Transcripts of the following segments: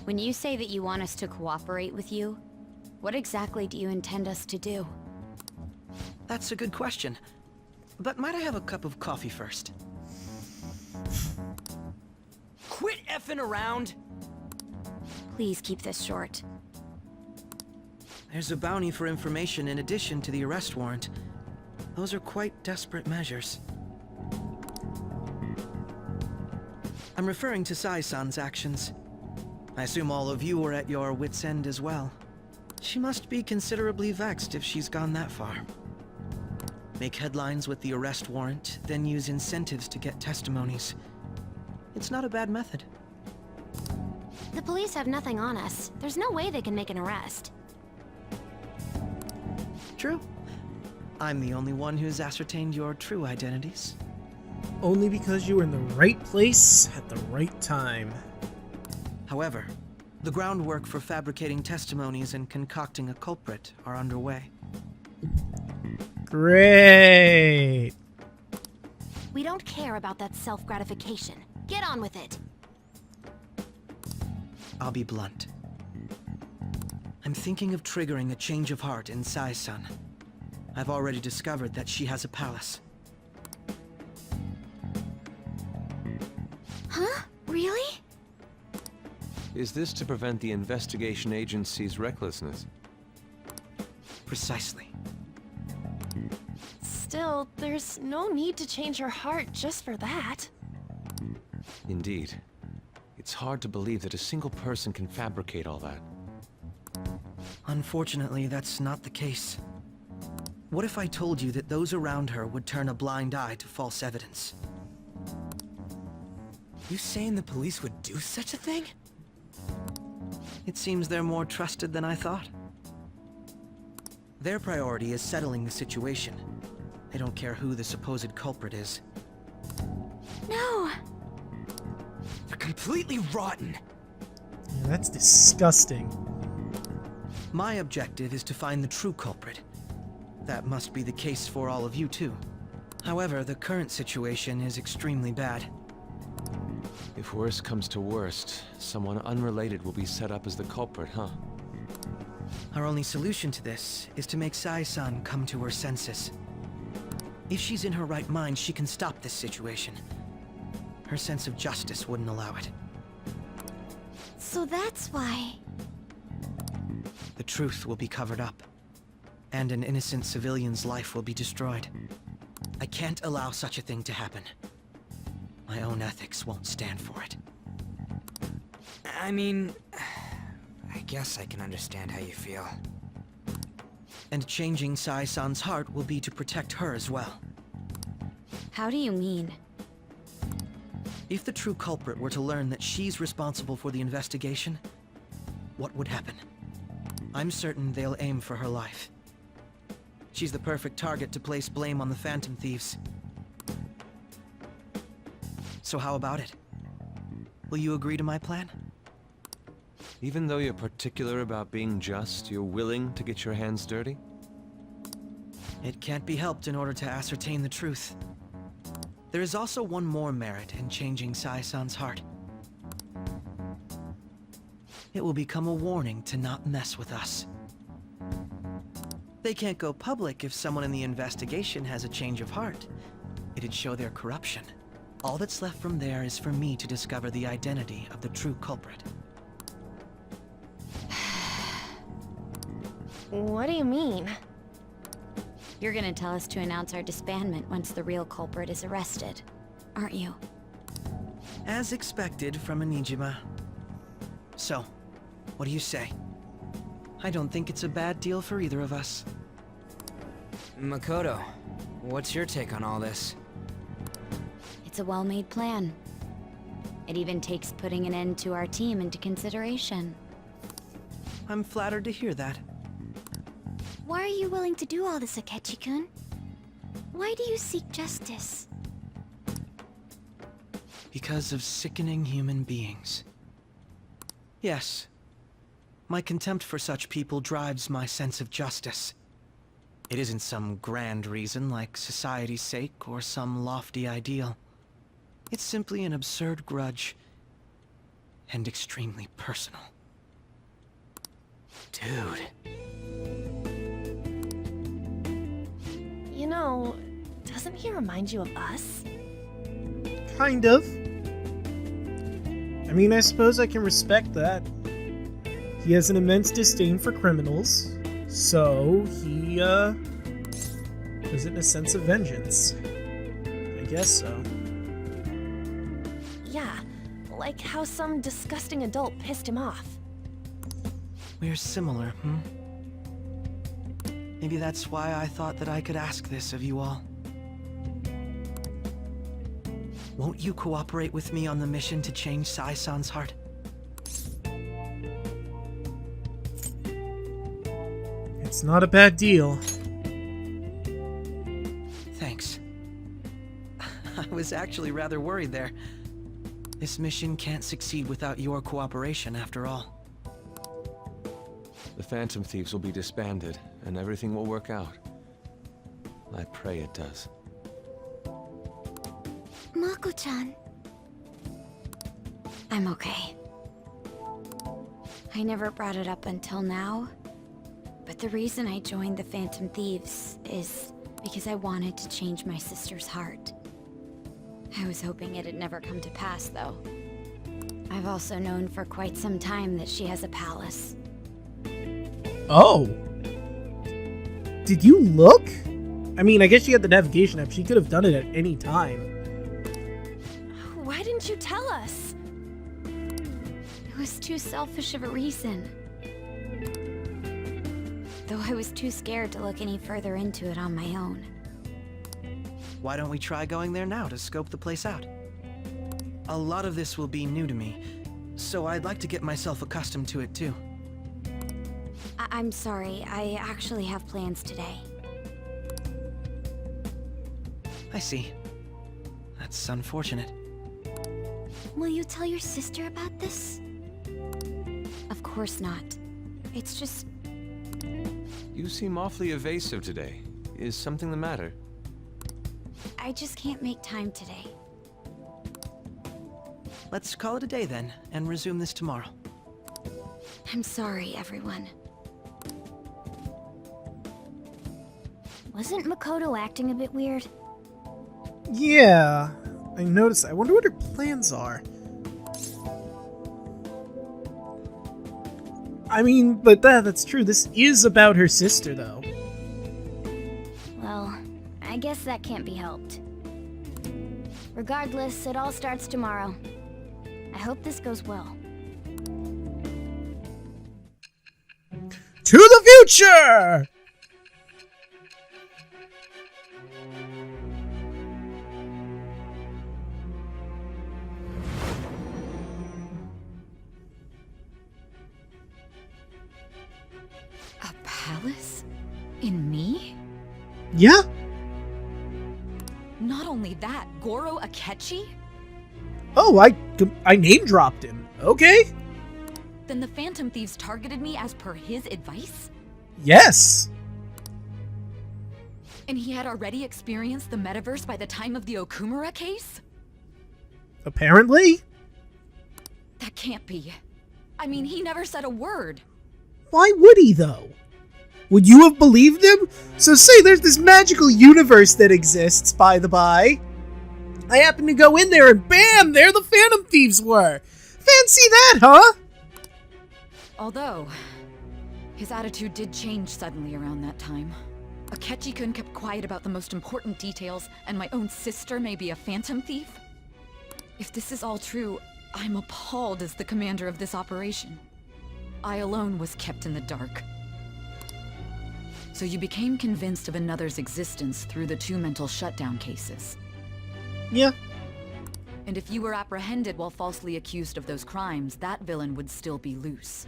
When you say that you want us to cooperate with you, what exactly do you intend us to do? That's a good question. But might I have a cup of coffee first? Quit effing around! Please keep this short. There's a bounty for information in addition to the arrest warrant. Those are quite desperate measures. I'm referring to Sae-san's actions. I assume all of you were at your wit's end as well. She must be considerably vexed if she's gone that far. Make headlines with the arrest warrant, then use incentives to get testimonies. It's not a bad method. The police have nothing on us. There's no way they can make an arrest. True. I'm the only one who's ascertained your true identities. Only because you were in the right place at the right time. However, the groundwork for fabricating testimonies and concocting a culprit are underway. Great! We don't care about that self-gratification. Get on with it. I'll be blunt. I'm thinking of triggering a change of heart in Sae-san. I've already discovered that she has a palace. Huh? Really? Is this to prevent the investigation agency's recklessness? Precisely. Still, there's no need to change her heart just for that. Indeed. It's hard to believe that a single person can fabricate all that. Unfortunately, that's not the case. What if I told you that those around her would turn a blind eye to false evidence? You saying the police would do such a thing? It seems they're more trusted than I thought. Their priority is settling the situation. They don't care who the supposed culprit is. No! They're completely rotten. Yeah, that's disgusting. My objective is to find the true culprit. That must be the case for all of you too. However, the current situation is extremely bad. If worst comes to worst, someone unrelated will be set up as the culprit, huh? Our only solution to this is to make Sae-san come to her senses. If she's in her right mind, she can stop this situation. Her sense of justice wouldn't allow it. So that's why... The truth will be covered up, and an innocent civilian's life will be destroyed. I can't allow such a thing to happen. My own ethics won't stand for it. I mean, I guess I can understand how you feel. And changing Sae-san's heart will be to protect her as well. How do you mean? If the true culprit were to learn that she's responsible for the investigation, what would happen? I'm certain they'll aim for her life. She's the perfect target to place blame on the Phantom Thieves. So how about it? Will you agree to my plan? Even though you're particular about being just, you're willing to get your hands dirty? It can't be helped in order to ascertain the truth. There is also one more merit in changing Sae-san's heart. It will become a warning to not mess with us. They can't go public if someone in the investigation has a change of heart. It'd show their corruption. All that's left from there is for me to discover the identity of the true culprit. What do you mean? You're gonna tell us to announce our disbandment once the real culprit is arrested, aren't you? As expected from a Nijima. So, what do you say? I don't think it's a bad deal for either of us. Makoto, what's your take on all this? It's a well-made plan. It even takes putting an end to our team into consideration. I'm flattered to hear that. Why are you willing to do all this, Akechi-kun? Why do you seek justice? Because of sickening human beings. Yes. My contempt for such people drives my sense of justice. It isn't some grand reason like society's sake or some lofty ideal. It's simply an absurd grudge. and extremely personal. Dude. You know, doesn't he remind you of us? Kind of. I mean, I suppose I can respect that. He has an immense disdain for criminals, so he, has it in a sense of vengeance. I guess so. Yeah, like how some disgusting adult pissed him off. We're similar, hmm? Maybe that's why I thought that I could ask this of you all. Won't you cooperate with me on the mission to change Sae-san's heart? It's not a bad deal. Thanks. I was actually rather worried there. This mission can't succeed without your cooperation, after all. The Phantom Thieves will be disbanded, and everything will work out. I pray it does. Mako-chan. I'm okay. I never brought it up until now, but the reason I joined the Phantom Thieves is because I wanted to change my sister's heart. I was hoping it'd never come to pass, though. I've also known for quite some time that she has a palace. Oh. Did you look? I mean, I guess she had the navigation app. She could have done it at any time. Why didn't you tell us? It was too selfish of a reason. Though I was too scared to look any further into it on my own. Why don't we try going there now to scope the place out? A lot of this will be new to me, so I'd like to get myself accustomed to it too. I'm sorry, I actually have plans today. I see. That's unfortunate. Will you tell your sister about this? Of course not. It's just... You seem awfully evasive today. Is something the matter? I just can't make time today. Let's call it a day then, and resume this tomorrow. I'm sorry, everyone. Wasn't Makoto acting a bit weird? Yeah, I noticed. I wonder what her plans are. I mean, but that's true. This is about her sister, though. Well, I guess that can't be helped. Regardless, it all starts tomorrow. I hope this goes well. To the future! A palace? In me? Yeah? Not only that, Goro Akechi? Oh, I name dropped him. Okay. Then the Phantom Thieves targeted me as per his advice? Yes. And he had already experienced the metaverse by the time of the Okumura case? Apparently. That can't be. I mean, he never said a word. Why would he, though? Would you have believed him? So say there's this magical universe that exists, by the by. I happened to go in there and bam, there the Phantom Thieves were. Fancy that, huh? Although, his attitude did change suddenly around that time. Akechi-kun kept quiet about the most important details, and my own sister may be a Phantom Thief? If this is all true, I'm appalled as the commander of this operation. I alone was kept in the dark. So you became convinced of another's existence through the 2 mental shutdown cases. Yeah. And if you were apprehended while falsely accused of those crimes, that villain would still be loose.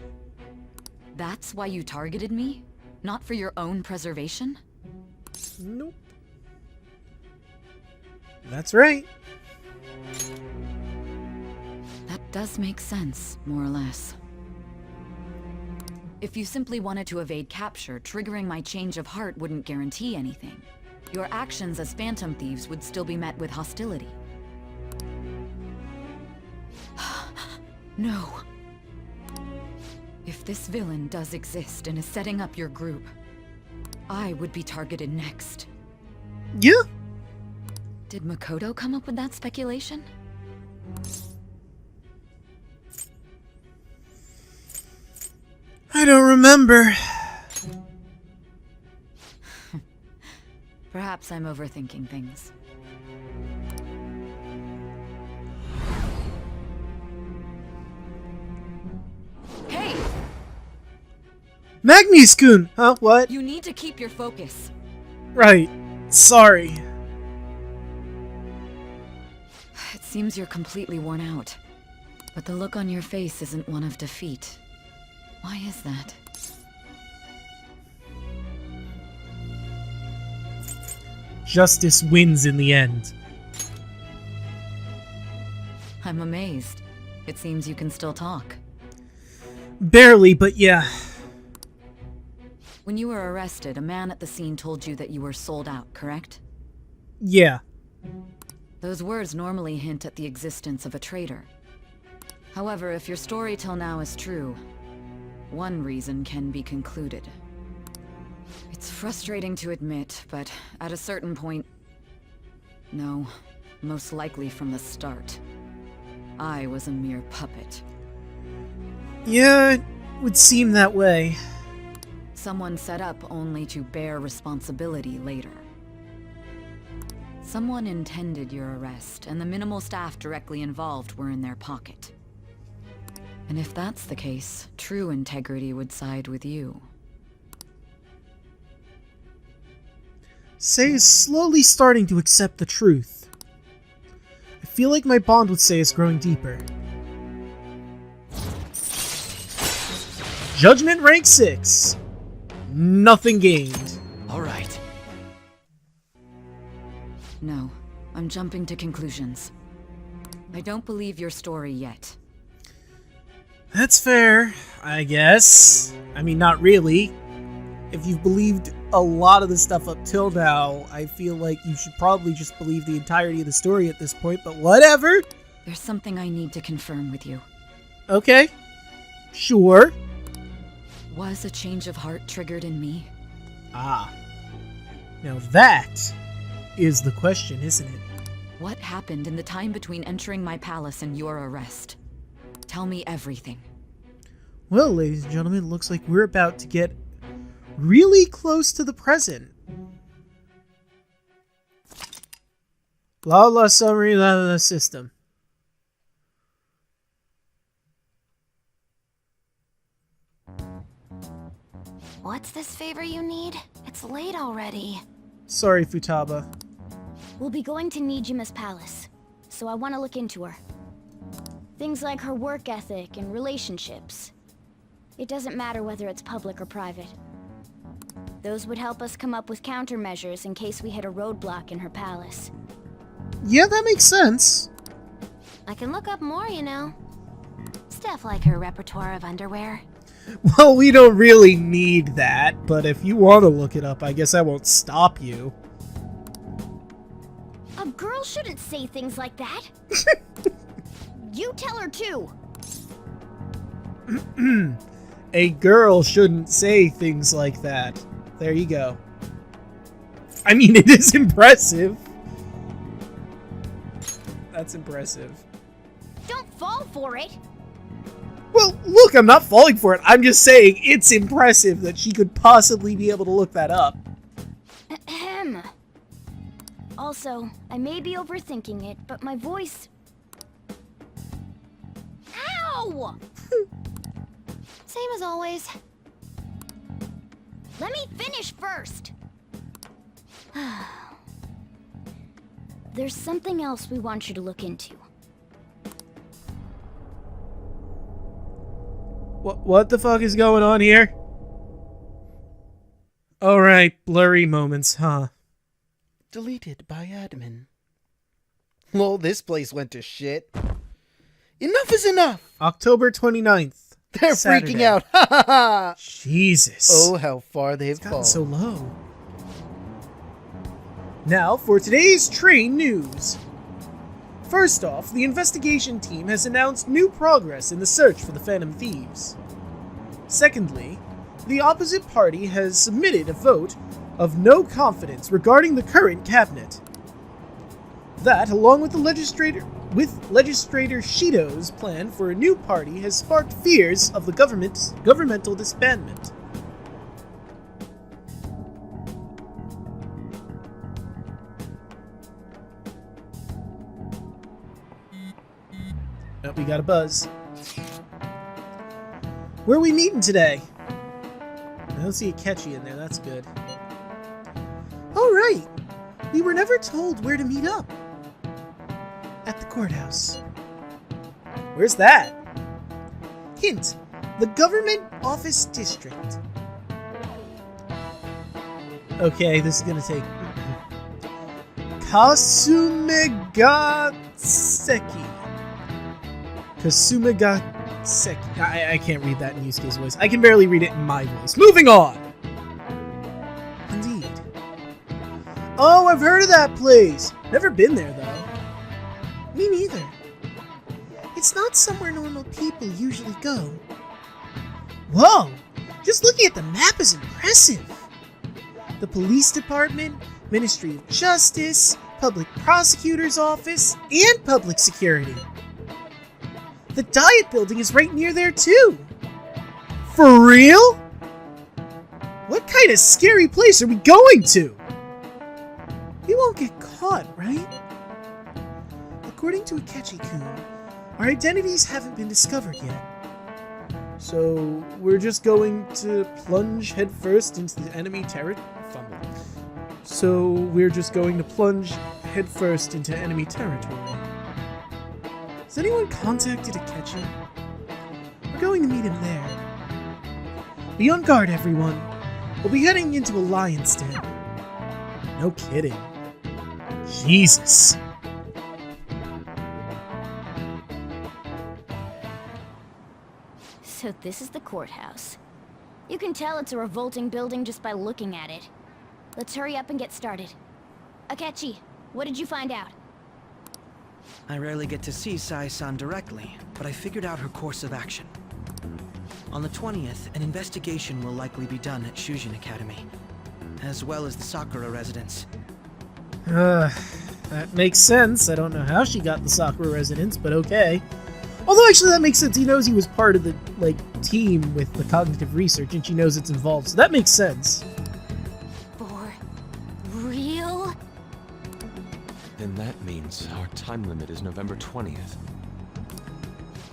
That's why you targeted me? Not for your own preservation? Nope. That's right. That does make sense, more or less. If you simply wanted to evade capture, triggering my change of heart wouldn't guarantee anything. Your actions as Phantom Thieves would still be met with hostility. No. If this villain does exist and is setting up your group, I would be targeted next. Yeah. Did Makoto come up with that speculation? I don't remember. Perhaps I'm overthinking things. Hey! Magnius-kun! Huh? What? You need to keep your focus. Right. Sorry. It seems you're completely worn out. But the look on your face isn't one of defeat. Why is that? Justice wins in the end. I'm amazed. It seems you can still talk. Barely, but yeah. When you were arrested, a man at the scene told you that you were sold out, correct? Yeah. Those words normally hint at the existence of a traitor. However, if your story till now is true, one reason can be concluded. It's frustrating to admit, but at a certain point... No, most likely from the start. I was a mere puppet. Yeah, it would seem that way. Someone set up only to bear responsibility later. Someone intended your arrest, and the minimal staff directly involved were in their pocket. And if that's the case, true integrity would side with you. Sae is slowly starting to accept the truth. I feel like my bond with Sae is growing deeper. Judgment rank 6. Nothing gained. All right. No, I'm jumping to conclusions. I don't believe your story yet. That's fair, I guess. I mean, not really. If you've believed a lot of the stuff up till now, I feel like you should probably just believe the entirety of the story at this point, but whatever. There's something I need to confirm with you. Okay. Sure. Was a change of heart triggered in me? Ah. Now that is the question, isn't it? What happened in the time between entering my palace and your arrest? Tell me everything. Well, ladies and gentlemen, it looks like we're about to get really close to the present. Blah blah summary of the system. What's this favor you need? It's late already. Sorry, Futaba. We'll be going to Nijima's palace, so I want to look into her. Things like her work ethic and relationships. It doesn't matter whether it's public or private. Those would help us come up with countermeasures in case we hit a roadblock in her palace. Yeah, that makes sense. I can look up more, you know. Stuff like her repertoire of underwear. Well, we don't really need that, but if you want to look it up, I guess I won't stop you. A girl shouldn't say things like that. You tell her too. A girl shouldn't say things like that. There you go. I mean, it is impressive. That's impressive. Don't fall for it. Well, look, I'm not falling for it. I'm just saying it's impressive that she could possibly be able to look that up. Ahem. Also, I may be overthinking it, but my voice... Ow! Same as always. Let me finish first. There's something else we want you to look into. What the fuck is going on here? Alright, blurry moments, huh? Deleted by admin. Well, this place went to shit. Enough is enough! October 29th. They're Saturday. freaking out. Ha ha ha! Jesus. Oh, how far they've Gotten fallen. so low. Now for today's train news. First off, the investigation team has announced new progress in the search for the Phantom Thieves. Secondly, the opposite party has submitted a vote of no confidence regarding the current cabinet. That, along with Legislator Shido's plan for a new party, has sparked fears of the governmental disbandment. Oh, we got a buzz. Where are we meeting today? I don't see Akechi in there, that's good. Alright! We were never told where to meet up. At the courthouse. Where's that? Hint, the Government Office District. Okay, this is gonna take... Kasumegaseki. Kasumegaseki. I can't read that in Yusuke's voice. I can barely read it in my voice. Moving on! Indeed. Oh, I've heard of that place! Never been there, though. Me neither. It's not somewhere normal people usually go. Whoa! Just looking at the map is impressive! The police department, Ministry of Justice, Public Prosecutor's Office, and Public Security. The Diet Building is right near there, too! For real? What kind of scary place are we going to? We won't get caught, right? According to Akechi-kun, our identities haven't been discovered yet. So, we're just going to plunge headfirst into the enemy territory? So, we're just going to plunge headfirst into enemy territory. Has anyone contacted Akechi? We're going to meet him there. Be on guard, everyone. We'll be heading into a lion's den. No kidding. Jesus. So this is the courthouse. You can tell it's a revolting building just by looking at it. Let's hurry up and get started. Akechi, what did you find out? I rarely get to see Sae-san directly, but I figured out her course of action. On the 20th, an investigation will likely be done at Shujin Academy, as well as the Sakura residence. That makes sense. I don't know how she got the Sakura residence, but okay. Although actually that makes sense. He knows he was part of the, team with the cognitive research, and she knows it's involved, so that makes sense. For real? Then that means our time limit is November 20th.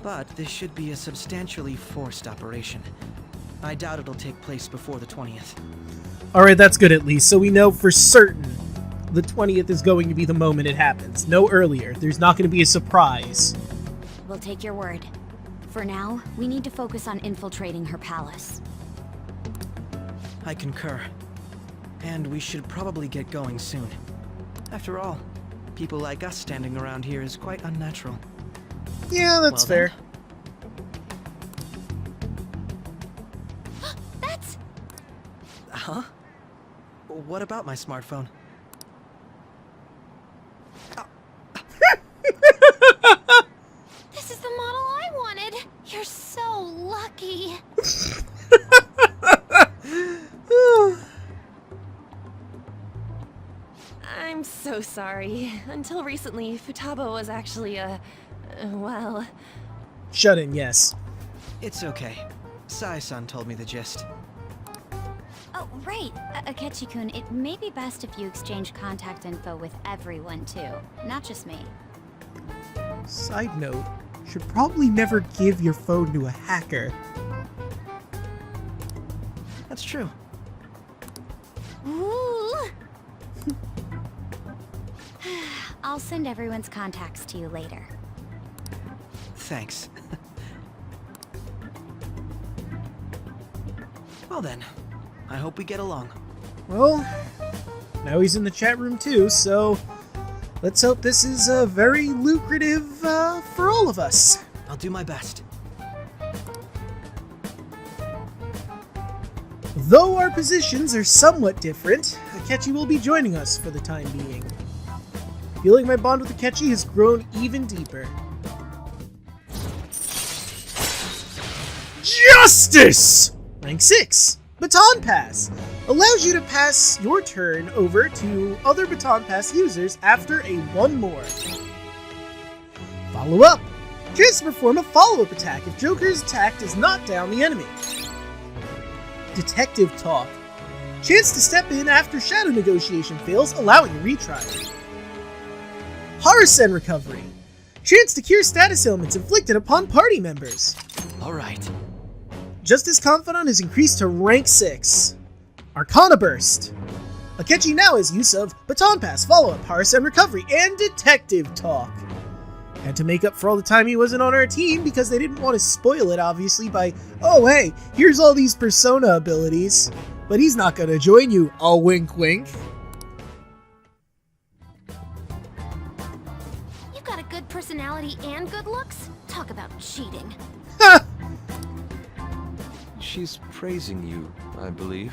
But this should be a substantially forced operation. I doubt it'll take place before the 20th. Alright, that's good at least. So we know for certain the 20th is going to be the moment it happens. No earlier. There's not going to be a surprise. We'll take your word. For now, we need to focus on infiltrating her palace. I concur. And we should probably get going soon. After all, people like us standing around here is quite unnatural. Yeah, that's Well, fair. That's... Huh? What about my smartphone? This is the model I wanted! You're so lucky! I'm so sorry. Until recently, Futaba was actually well... Shut in, yes. It's okay. Sae-san told me the gist. Oh, right. Akechi-kun, it may be best if you exchange contact info with everyone, too. Not just me. Side note, should probably never give your phone to a hacker. That's true. Ooh! I'll send everyone's contacts to you later. Thanks. Well then, I hope we get along. Well, now he's in the chat room too, so let's hope this is very lucrative for all of us. I'll do my best. Though our positions are somewhat different, Akechi will be joining us for the time being. feel like my bond with Akechi has grown even deeper. Justice! Rank 6. Baton Pass. Allows you to pass your turn over to other Baton Pass users after a one more. Follow Up. Chance to perform a follow-up attack if Joker's attack does not down the enemy. Detective Talk. Chance to step in after Shadow Negotiation fails, allowing a retry. Harisen Recovery. Chance to cure status ailments inflicted upon party members. Alright. Justice Confidant is increased to rank 6. Arcana Burst. Akechi now has use of Baton Pass, Follow-Up, Harisen Recovery, and Detective Talk. Had to make up for all the time he wasn't on our team because they didn't want to spoil it, obviously, by, oh hey, here's all these Persona abilities, but he's not gonna join you, a wink wink. You've got a good personality and good looks? Talk about cheating. Ha! She's praising you, I believe.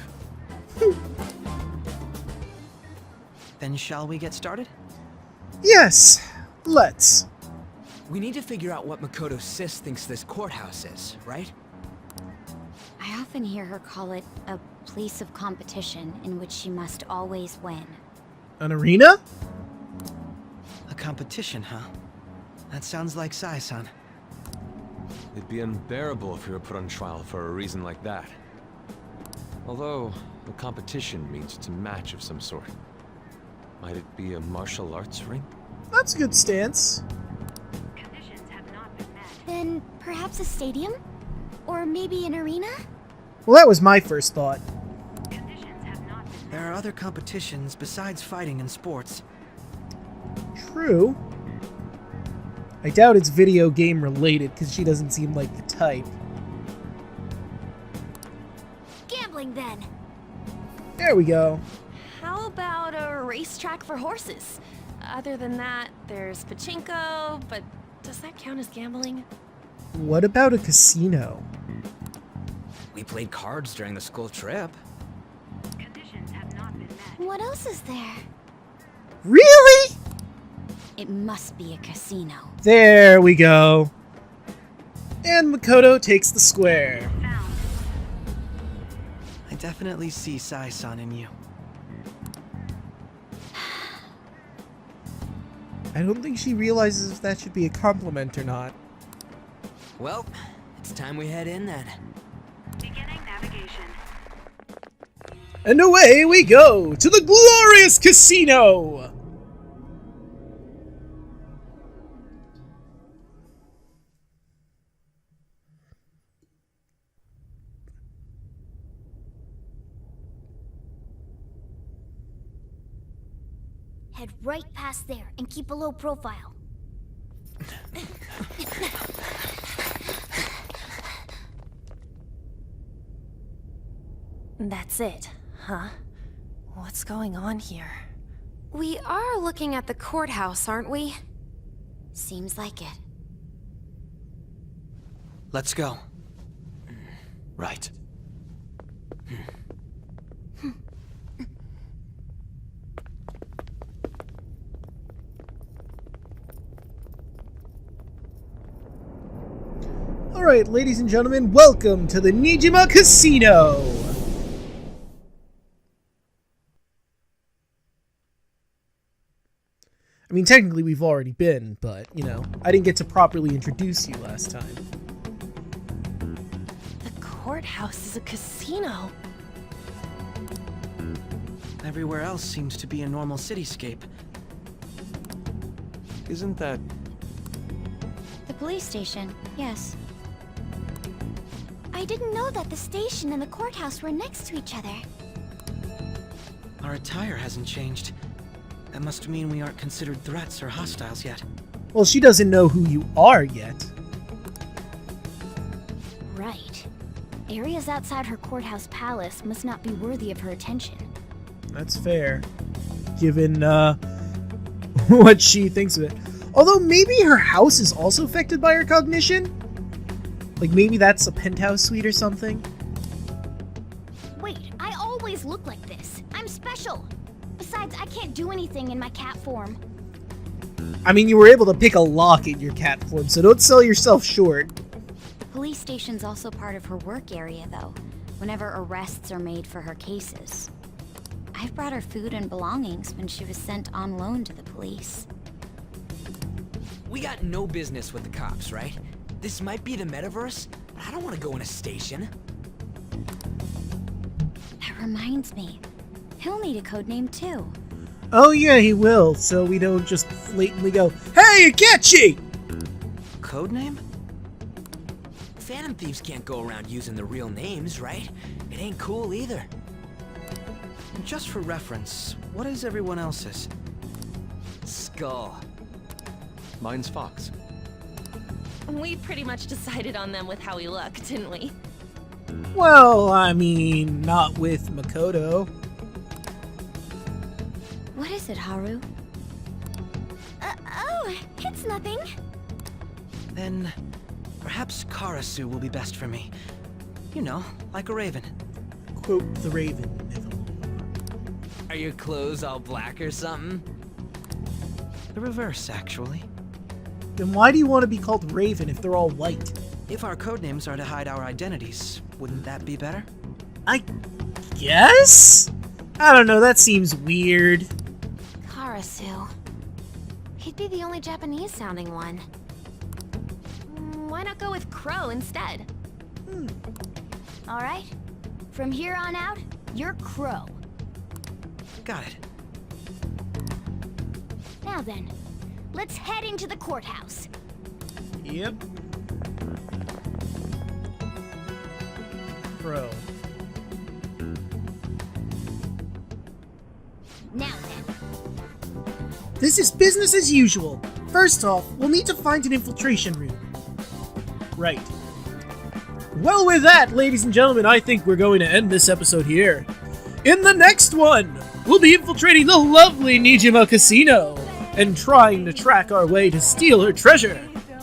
Then shall we get started? Yes, let's. We need to figure out what Makoto's sis thinks this courthouse is, right? I often hear her call it a place of competition in which she must always win. An arena? A competition, huh? That sounds like Sae-san. It'd be unbearable if you were put on trial for a reason like that. Although, a competition means it's a match of some sort. Might it be a martial arts ring? That's a good stance. Then perhaps a stadium? Or maybe an arena? Well, that was my first thought. There are other competitions besides fighting and sports. True. I doubt it's video game related, because she doesn't seem like the type. Gambling then. There we go. How about a racetrack for horses? Other than that, there's pachinko, but does that count as gambling? What about a casino? We played cards during the school trip. What else is there? Really? It must be a casino. There we go. And Makoto takes the square. I definitely see Sae-san in you. I don't think she realizes if that should be a compliment or not. Well, it's time we head in then. Beginning navigation. And away we go to the glorious casino! Head right past there and keep a low profile. That's it, huh? What's going on here? We are looking at the courthouse, aren't we? Seems like it. Let's go. Right. Alright, ladies and gentlemen, welcome to the Nijima Casino! I mean, technically we've already been, but, you know, I didn't get to properly introduce you last time. The courthouse is a casino. Everywhere else seems to be a normal cityscape. Isn't that... The police station, yes. I didn't know that the station and the courthouse were next to each other. Our attire hasn't changed. That must mean we aren't considered threats or hostiles yet. Well, she doesn't know who you are yet. Right. Areas outside her courthouse palace must not be worthy of her attention. That's fair. Given, what she thinks of it. Although maybe her house is also affected by her cognition? Like maybe that's a penthouse suite or something? Wait, I always look like this. I'm special. Besides, I can't do anything in my cat form. I mean, you were able to pick a lock in your cat form, so don't sell yourself short. The police station's also part of her work area, though, whenever arrests are made for her cases. I've brought her food and belongings when she was sent on loan to the police. We got no business with the cops, right? This might be the metaverse, but I don't want to go in a station. That reminds me, he'll need a code name too. Oh yeah, he will, so we don't just blatantly go, "Hey, Akechi!" Codename? Phantom thieves can't go around using their real names, right? It ain't cool either. Just for reference, what is everyone else's? Skull. Mine's Fox. We pretty much decided on them with how we look, didn't we? Well, I mean, not with Makoto. What is it, Haru? Oh, it's nothing. Then perhaps Karasu will be best for me. You know, like a raven. Quote the Raven. Are your clothes all black or something? The reverse, actually. Then why do you want to be called Raven if they're all white? If our codenames are to hide our identities, wouldn't that be better? I guess? I don't know, that seems weird. Karasu. He'd be the only Japanese-sounding one. Why not go with Crow instead? All right. From here on out, you're Crow. Got it. Now then, let's head into the courthouse. Yep. Bro. Now then. This is business as usual. First off, we'll need to find an infiltration room. Right. Well, with that, ladies and gentlemen, I think we're going to end this episode here. In the next one, we'll be infiltrating the lovely Nijima Casino and trying to track our way to steal her treasure.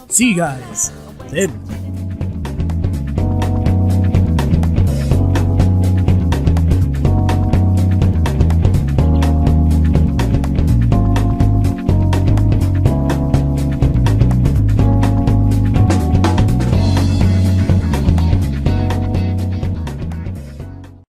See you guys then.